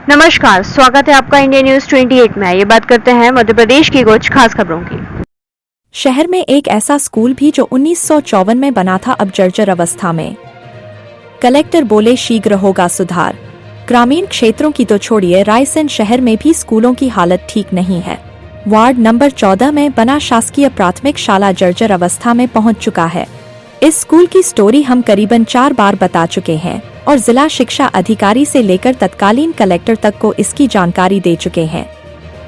नमस्कार, स्वागत है आपका इंडिया न्यूज 28 में। ये बात करते हैं मध्य प्रदेश की कुछ खास खबरों की। शहर में एक ऐसा स्कूल भी जो 1954 में बना था अब जर्जर अवस्था में। कलेक्टर बोले शीघ्र होगा सुधार। ग्रामीण क्षेत्रों की तो छोड़िए, रायसेन शहर में भी स्कूलों की हालत ठीक नहीं है। वार्ड नंबर 14 में बना शासकीय प्राथमिक शाला जर्जर अवस्था में पहुंच चुका है। इस स्कूल की स्टोरी हम करीबन 4 बार बता चुके हैं और जिला शिक्षा अधिकारी से लेकर तत्कालीन कलेक्टर तक को इसकी जानकारी दे चुके हैं।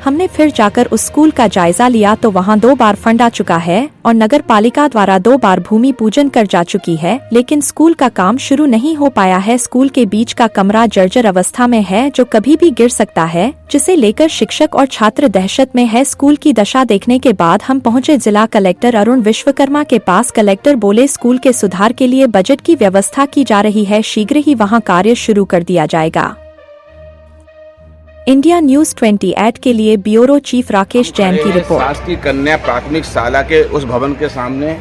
हमने फिर जाकर उस स्कूल का जायजा लिया तो वहां 2 बार फंड आ चुका है और नगर पालिका द्वारा 2 बार भूमि पूजन कर जा चुकी है, लेकिन स्कूल का काम शुरू नहीं हो पाया है। स्कूल के बीच का कमरा जर्जर अवस्था में है जो कभी भी गिर सकता है, जिसे लेकर शिक्षक और छात्र दहशत में है। स्कूल की दशा देखने के बाद हम पहुंचे जिला कलेक्टर अरुण विश्वकर्मा के पास। कलेक्टर बोले स्कूल के सुधार के लिए बजट की व्यवस्था की जा रही है, शीघ्र ही वहाँ कार्य शुरू कर दिया जाएगा। इंडिया न्यूज 28 के लिए ब्यूरो चीफ राकेश जैन की रिपोर्ट। शासकीय कन्या प्राथमिक शाला के उस भवन के सामने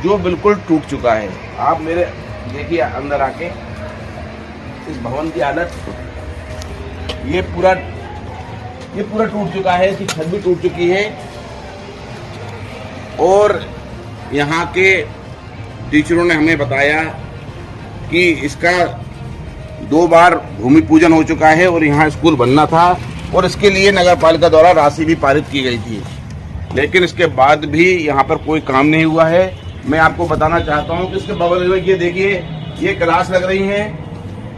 जो बिल्कुल टूट चुका है, आप मेरे देखिए अंदर आके इस भवन की हालत, ये पूरा टूट चुका है, इसकी छत भी टूट चुकी है और यहाँ के टीचरों ने हमें बताया कि इसका 2 बार भूमि पूजन हो चुका है और यहाँ स्कूल बनना था और इसके लिए नगर पालिका द्वारा राशि भी पारित की गई थी, लेकिन इसके बाद भी यहाँ पर कोई काम नहीं हुआ है। मैं आपको बताना चाहता हूँ कि इसके बगल में ये देखिए, ये क्लास लग रही है,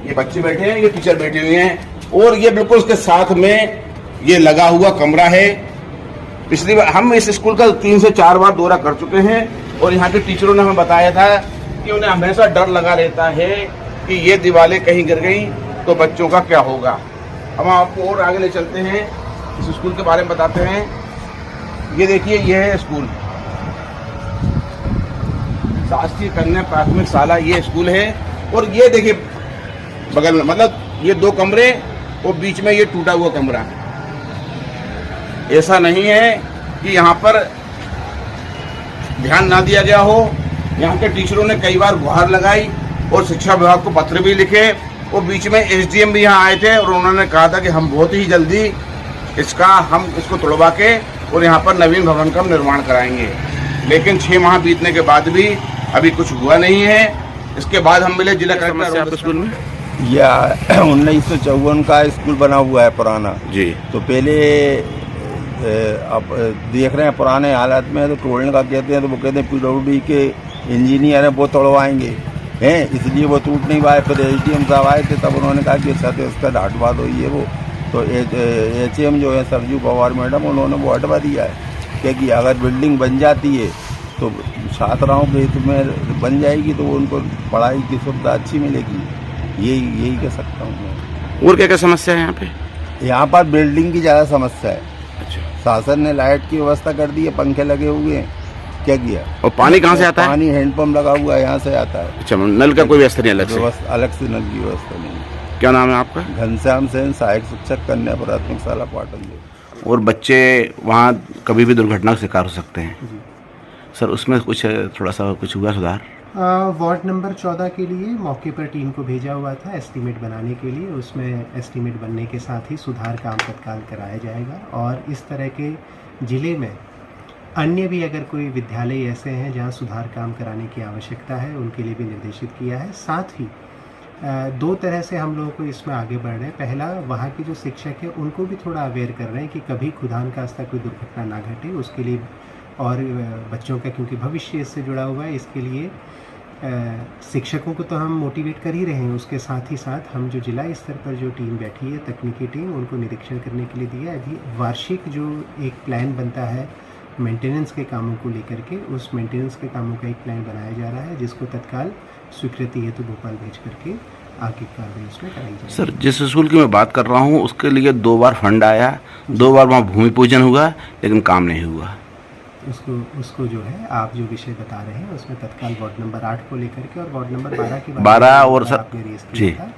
ये बच्चे बैठे हैं, ये टीचर बैठे हुए हैं और ये बिल्कुल उसके साथ में ये लगा हुआ कमरा है। पिछली बार हम इस स्कूल का 3 से 4 बार दौरा कर चुके हैं और यहाँ के टीचरों ने हमें बताया था कि उन्हें हमेशा डर लगा रहता है कि ये दीवारें कहीं गिर गई तो बच्चों का क्या होगा। हम आपको और आगे ले चलते हैं, इस स्कूल के बारे में बताते हैं। ये देखिए, ये है स्कूल, शासकीय कन्या प्राथमिक शाला, ये स्कूल है और ये देखिए बगल में, मतलब ये 2 कमरे और बीच में ये टूटा हुआ कमरा। ऐसा नहीं है कि यहाँ पर ध्यान ना दिया गया हो। यहाँ के टीचरों ने कई बार गुहार लगाई और शिक्षा विभाग को पत्र भी लिखे और बीच में एसडीएम भी यहाँ आए थे और उन्होंने कहा था कि हम बहुत ही जल्दी इसको तोड़वा के और यहाँ पर नवीन भवन का निर्माण कराएंगे, लेकिन 6 माह बीतने के बाद भी अभी कुछ हुआ नहीं है। इसके बाद हम मिले जिला कलेक्टर स्कूल में। यह 1954 का स्कूल बना हुआ है पुराना जी, तो पहले अब देख रहे हैं पुराने हालात में तो तोड़ने का कहते हैं, तो वो कहते हैं पीडब्ल्यूडी के इंजीनियर हैं वो तोड़वाएंगे हैं, इसलिए वो टूट नहीं पाए। फिर एसडीएम साहब आए थे, तब उन्होंने कहा कि छत उसका ढाटवाद हुई है वो, तो एचएम जो है सरजू पवार मैडम, उन्होंने वो हटवा दिया है क्योंकि अगर बिल्डिंग बन जाती है तो छात्राओं के हित में बन जाएगी तो उनको पढ़ाई की सुविधा अच्छी मिलेगी। यही कह सकता हूँ मैं। और क्या क्या समस्या है यहाँ पे? यहाँ पर बिल्डिंग की ज़्यादा समस्या है। अच्छा, शासन ने लाइट की व्यवस्था कर दी है, पंखे लगे हुए हैं, क्या किया। और पानी कहाँ से आता है? पानी हैंडपंप लगा हुआ है, यहाँ से आता है। अच्छा, नल का कोई व्यवस्था नहीं अलग से? अलग से नल की व्यवस्था नहीं। क्या नाम है आपका? घनश्याम सेन, सहायक शिक्षक कन्या प्राथमिक शाला पाटन। और बच्चे वहाँ कभी भी दुर्घटना का शिकार हो सकते हैं सर, उसमें कुछ थोड़ा सा कुछ हुआ सुधार? वार्ड नंबर 14 के लिए मौके पर टीम को भेजा हुआ था एस्टीमेट बनाने के लिए। उसमें एस्टीमेट बनने के साथ ही सुधार काम तत्काल कराया जाएगा और इस तरह के ज़िले में अन्य भी अगर कोई विद्यालय ऐसे हैं जहां सुधार काम कराने की आवश्यकता है, उनके लिए भी निर्देशित किया है। साथ ही 2 तरह से हम लोगों को इसमें आगे बढ़ रहे हैं। पहला, वहाँ के जो शिक्षक हैं उनको भी थोड़ा अवेयर कर रहे हैं कि कभी खुदान का रास्ता कोई दुर्घटना ना घटे, उसके लिए और बच्चों का क्योंकि भविष्य इससे जुड़ा हुआ है, इसके लिए शिक्षकों को तो हम मोटिवेट कर ही रहे हैं। उसके साथ ही साथ हम जो जिला स्तर पर जो टीम बैठी है, तकनीकी टीम, उनको निरीक्षण करने के लिए दिया है। अभी वार्षिक जो एक प्लान बनता है मेंटेनेंस के कामों को लेकर के, उस मेंटेनेंस के कामों का एक प्लान बनाया जा रहा है जिसको तत्काल स्वीकृति हेतु भोपाल भेज करके आगे कार्रवाई उसमें कराई जाएगी। सर, जिस स्कूल की मैं बात कर रहा हूँ उसके लिए 2 बार फंड आया, 2 बार वहाँ भूमि पूजन हुआ, लेकिन काम नहीं हुआ। उसको जो है आप जो विषय बता रहे हैं उसमें तत्काल वार्ड नंबर 8 को लेकर के और वार्ड नंबर 12 के 12 और सर आपने रेस किया था।